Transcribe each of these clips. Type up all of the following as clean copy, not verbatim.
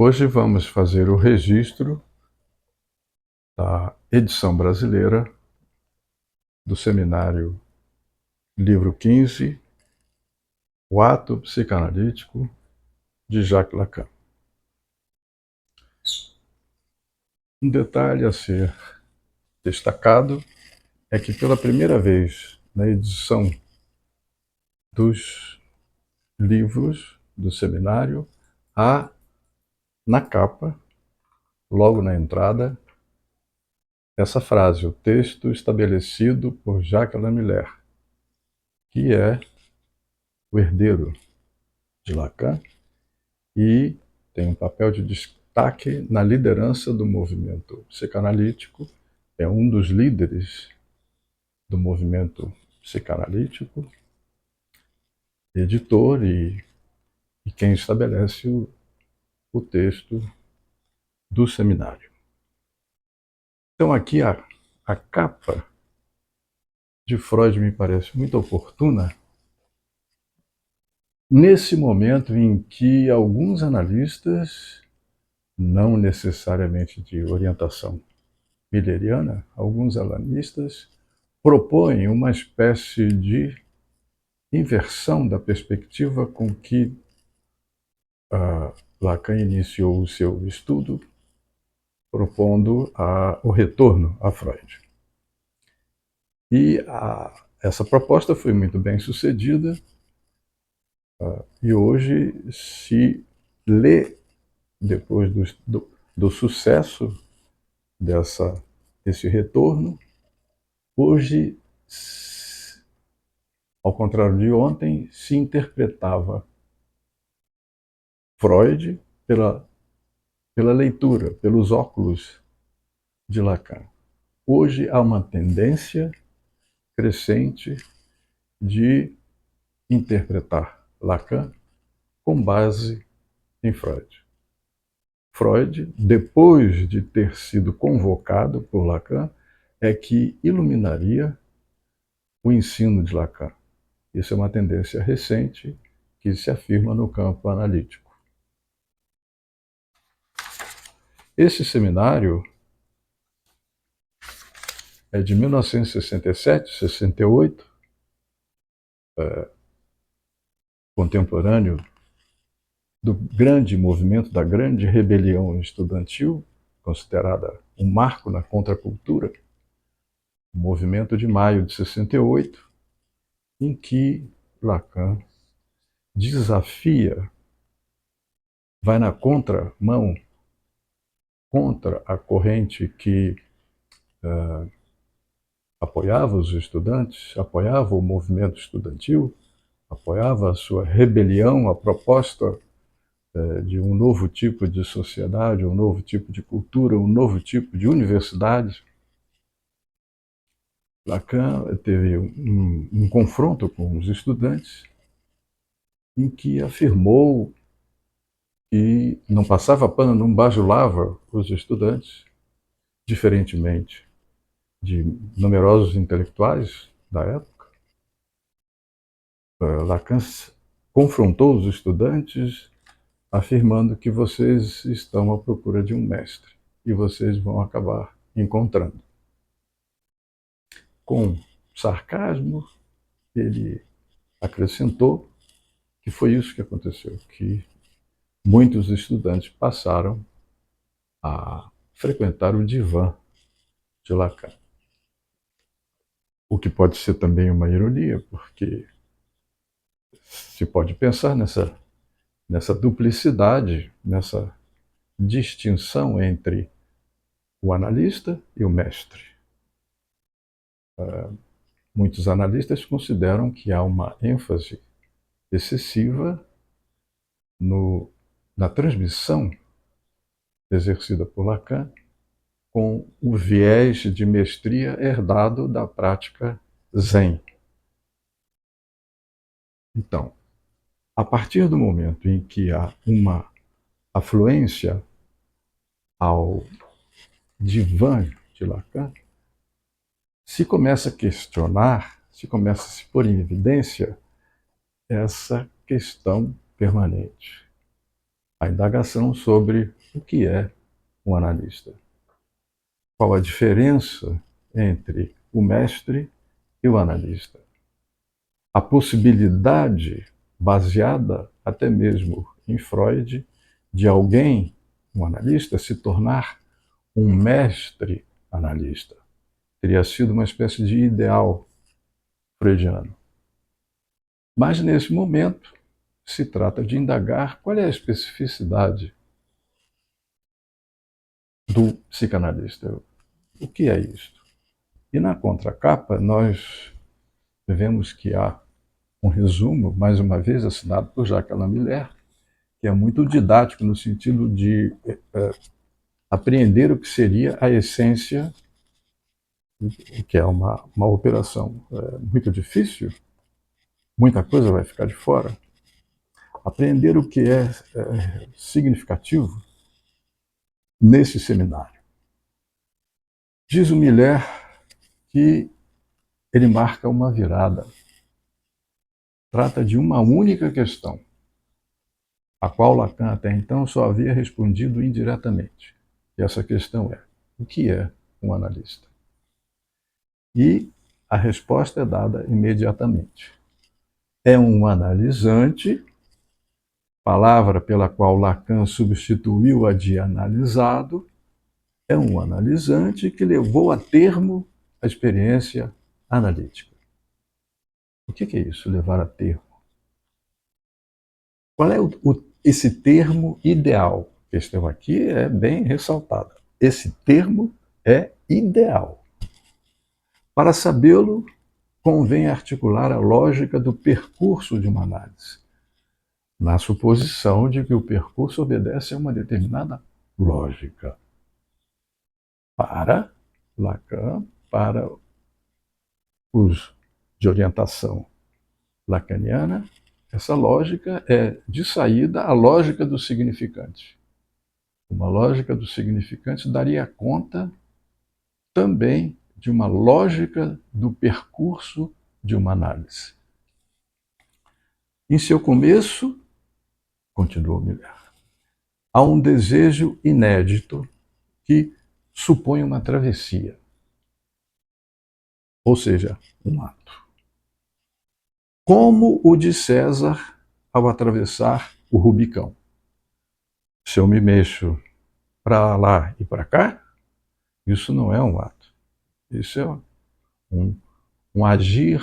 Hoje vamos fazer o registro da edição brasileira do seminário Livro 15, O Ato Psicanalítico, de Jacques Lacan. Um detalhe a ser destacado é que pela primeira vez na edição dos livros do seminário, há na capa, logo na entrada, essa frase, o texto estabelecido por Jacques Lamillard, que é o herdeiro de Lacan e tem um papel de destaque na liderança do movimento psicanalítico, é um dos líderes do movimento psicanalítico, editor e quem estabelece o texto do seminário. Então aqui a capa de Freud me parece muito oportuna nesse momento em que alguns analistas, não necessariamente de orientação milleriana, alguns analistas propõem uma espécie de inversão da perspectiva com que Lacan iniciou o seu estudo, propondo o retorno a Freud. E essa proposta foi muito bem sucedida, e hoje se lê, depois do sucesso desse retorno, hoje, ao contrário de ontem, se interpretava Freud pela leitura, pelos óculos de Lacan. Hoje há uma tendência crescente de interpretar Lacan com base em Freud. Freud, depois de ter sido convocado por Lacan, é que iluminaria o ensino de Lacan. Isso é uma tendência recente que se afirma no campo analítico. Esse seminário é de 1967, 68, contemporâneo do grande movimento, da grande rebelião estudantil, considerada um marco na contracultura, o movimento de maio de 68, em que Lacan desafia, vai na contramão, contra a corrente que apoiava os estudantes, apoiava o movimento estudantil, apoiava a sua rebelião, a proposta de um novo tipo de sociedade, um novo tipo de cultura, um novo tipo de universidade. Lacan teve um confronto com os estudantes em que afirmou que não passava pano, não bajulava os estudantes, diferentemente de numerosos intelectuais da época. Lacan confrontou os estudantes afirmando que vocês estão à procura de um mestre e vocês vão acabar encontrando. Com sarcasmo, ele acrescentou que foi isso que aconteceu, que muitos estudantes passaram a frequentar o divã de Lacan. O que pode ser também uma ironia, porque se pode pensar nessa duplicidade, nessa distinção entre o analista e o mestre. Muitos analistas consideram que há uma ênfase excessiva na transmissão exercida por Lacan com o viés de mestria herdado da prática Zen. Então, a partir do momento em que há uma afluência ao divã de Lacan, se começa a questionar, se começa a se pôr em evidência essa questão permanente. a indagação sobre o que é um analista. Qual a diferença entre o mestre e o analista? A possibilidade, baseada até mesmo em Freud, de alguém, um analista, se tornar um mestre analista. Teria sido uma espécie de ideal freudiano. Mas, nesse momento, se trata de indagar qual é a especificidade do psicanalista. O que é isto? E na contracapa, nós vemos que há um resumo, mais uma vez assinado por Jacques Alain Miller, que é muito didático no sentido de apreender o que seria a essência, que é uma operação muito difícil, muita coisa vai ficar de fora. Aprender o que é significativo nesse seminário. Diz o Miller que ele marca uma virada. Trata de uma única questão, a qual Lacan até então só havia respondido indiretamente. E essa questão é: o que é um analista? E a resposta é dada imediatamente. É um analisante, palavra pela qual Lacan substituiu a de analisado, é um analisante que levou a termo a experiência analítica. O que é isso, levar a termo? Qual é esse termo ideal? A questão aqui é bem ressaltada. Esse termo é ideal. Para sabê-lo, convém articular a lógica do percurso de uma análise, na suposição de que o percurso obedece a uma determinada lógica. Para Lacan, para os de orientação lacaniana, essa lógica é, de saída, a lógica do significante. Uma lógica do significante daria conta também de uma lógica do percurso de uma análise. Em seu começo, continuou Miller, há um desejo inédito que supõe uma travessia, ou seja, um ato. Como o de César ao atravessar o Rubicão. Se eu me mexo para lá e para cá, isso não é um ato. Isso é um agir,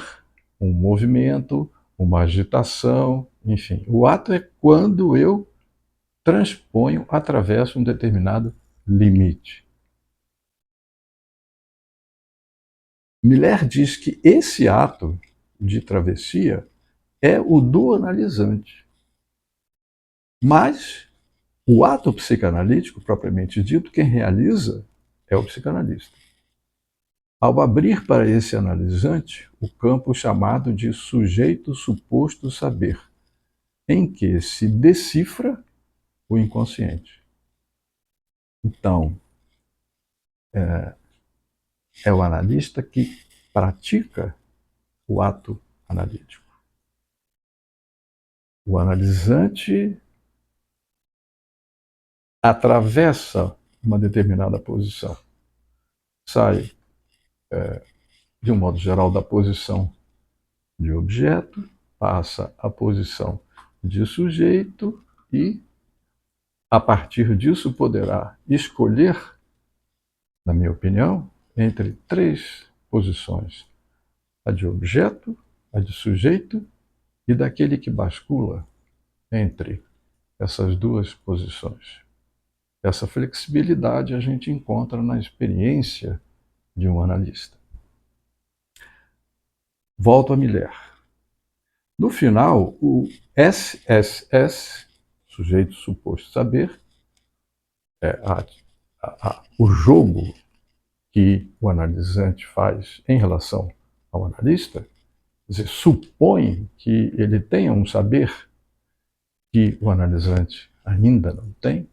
um movimento, uma agitação, enfim. O ato é quando eu transponho, atravesso um determinado limite. Miller diz que esse ato de travessia é o do analisante. Mas o ato psicanalítico, propriamente dito, quem realiza é o psicanalista. Ao abrir para esse analisante o campo chamado de sujeito suposto saber, em que se decifra o inconsciente. Então, é o analista que pratica o ato analítico. O analisante atravessa uma determinada posição, sai, de um modo geral, da posição de objeto, passa à posição de sujeito e, a partir disso, poderá escolher, na minha opinião, entre três posições: a de objeto, a de sujeito e daquele que bascula entre essas duas posições. Essa flexibilidade a gente encontra na experiência de um analista. Volto a Miller. No final, o SSS, sujeito suposto saber, é o jogo que o analisante faz em relação ao analista, quer dizer, supõe que ele tenha um saber que o analisante ainda não tem,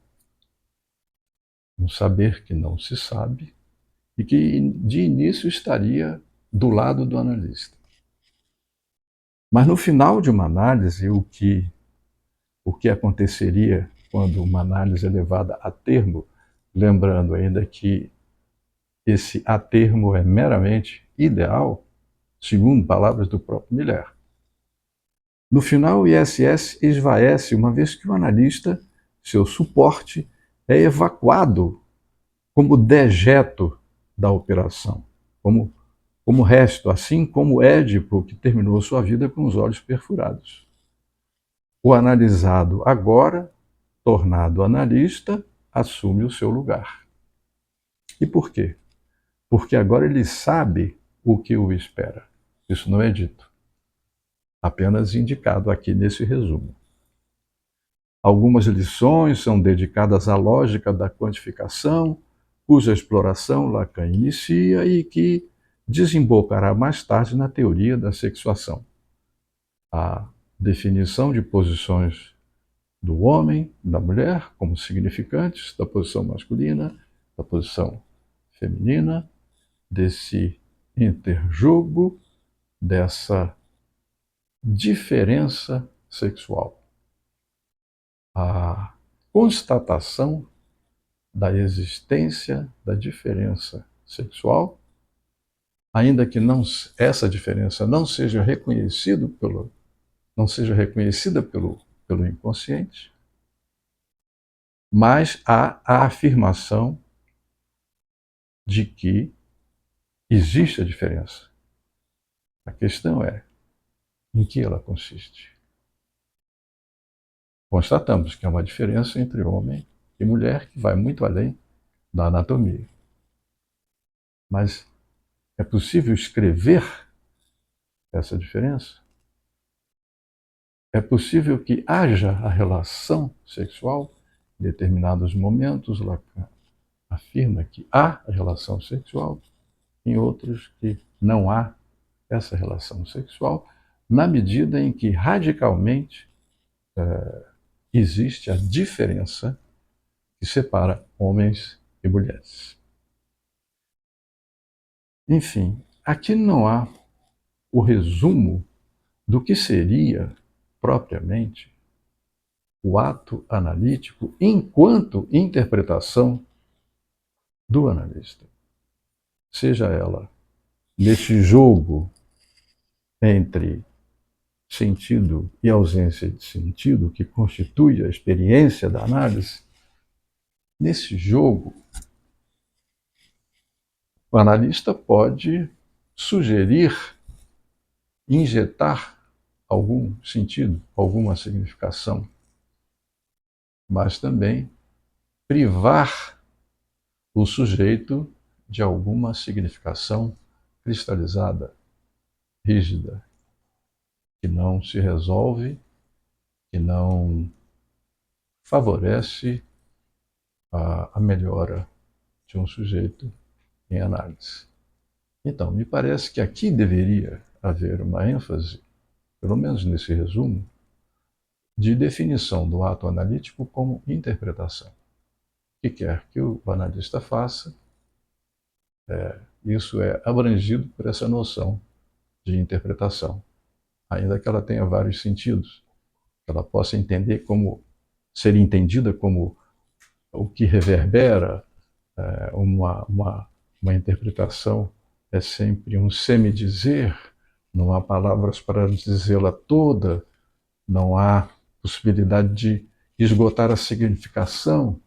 um saber que não se sabe e que de início estaria do lado do analista. Mas no final de uma análise, o que aconteceria quando uma análise é levada a termo, lembrando ainda que esse a termo é meramente ideal, segundo palavras do próprio Miller. No final, o ISS esvaece, uma vez que o analista, seu suporte, é evacuado como dejeto da operação, como resto, assim como Édipo, que terminou sua vida com os olhos perfurados. O analisado agora, tornado analista, assume o seu lugar. E por quê? Porque agora ele sabe o que o espera. Isso não é dito, apenas indicado aqui nesse resumo. Algumas lições são dedicadas à lógica da quantificação, cuja exploração Lacan inicia e que desembocará mais tarde na teoria da sexuação. A definição de posições do homem, da mulher, como significantes, da posição masculina, da posição feminina, desse interjogo, dessa diferença sexual. A constatação da existência da diferença sexual, ainda que essa diferença não seja reconhecida pelo inconsciente, mas há a afirmação de que existe a diferença. A questão é em que ela consiste. Constatamos que há uma diferença entre homem e mulher que vai muito além da anatomia. Mas é possível escrever essa diferença? É possível que haja a relação sexual em determinados momentos. Lacan afirma que há a relação sexual, em outros que não há essa relação sexual, na medida em que radicalmente existe a diferença que separa homens e mulheres. Enfim, aqui não há o resumo do que seria propriamente o ato analítico enquanto interpretação do analista. Seja ela nesse jogo entre sentido e ausência de sentido, que constitui a experiência da análise, nesse jogo, o analista pode sugerir, injetar algum sentido, alguma significação, mas também privar o sujeito de alguma significação cristalizada, rígida, que não se resolve, que não favorece a melhora de um sujeito em análise. Então, me parece que aqui deveria haver uma ênfase, pelo menos nesse resumo, de definição do ato analítico como interpretação. O que quer que o analista faça, isso é abrangido por essa noção de interpretação, ainda que ela tenha vários sentidos, que ela possa ser entendida como o que reverbera uma interpretação é sempre um semidizer, não há palavras para dizê-la toda, não há possibilidade de esgotar a significação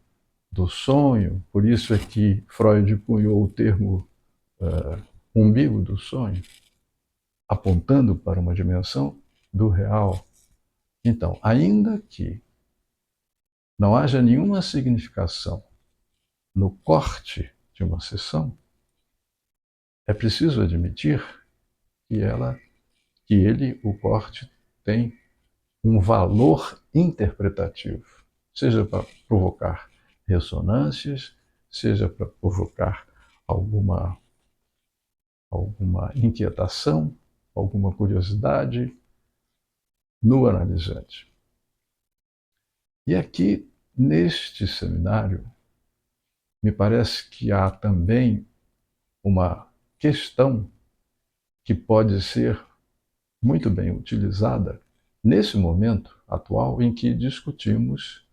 do sonho, por isso é que Freud cunhou o termo umbigo do sonho, apontando para uma dimensão do real. Então, ainda que não haja nenhuma significação no corte de uma sessão, é preciso admitir que o corte, tem um valor interpretativo, seja para provocar ressonâncias, seja para provocar alguma inquietação, alguma curiosidade no analisante. E aqui, neste seminário, me parece que há também uma questão que pode ser muito bem utilizada nesse momento atual em que discutimos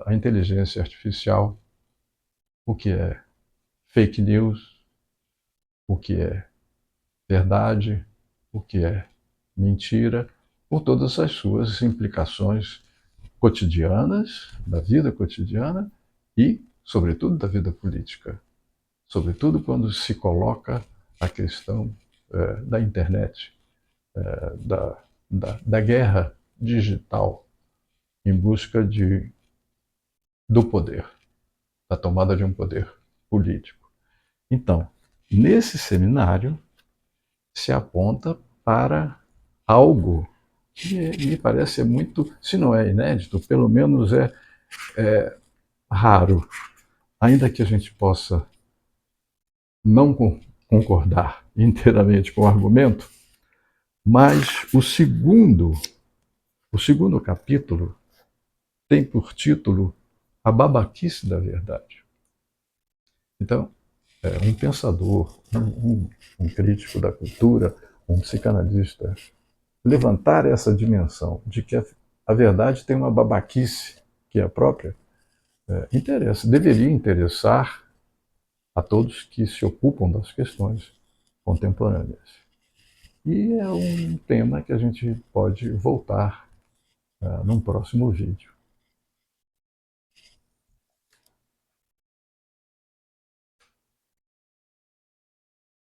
a inteligência artificial, o que é fake news, o que é verdade, o que é mentira, por todas as suas implicações cotidianas, da vida cotidiana e, sobretudo, da vida política. Sobretudo quando se coloca a questão da internet, da guerra digital em busca do poder, da tomada de um poder político. Então, nesse seminário, se aponta para algo que me parece muito, se não é inédito, pelo menos é raro, ainda que a gente possa não concordar inteiramente com o argumento, mas o segundo capítulo tem por título A Babaquice da Verdade. Então, um pensador, um crítico da cultura, um psicanalista, levantar essa dimensão de que a verdade tem uma babaquice que é própria, deveria interessar a todos que se ocupam das questões contemporâneas. E é um tema que a gente pode voltar num próximo vídeo.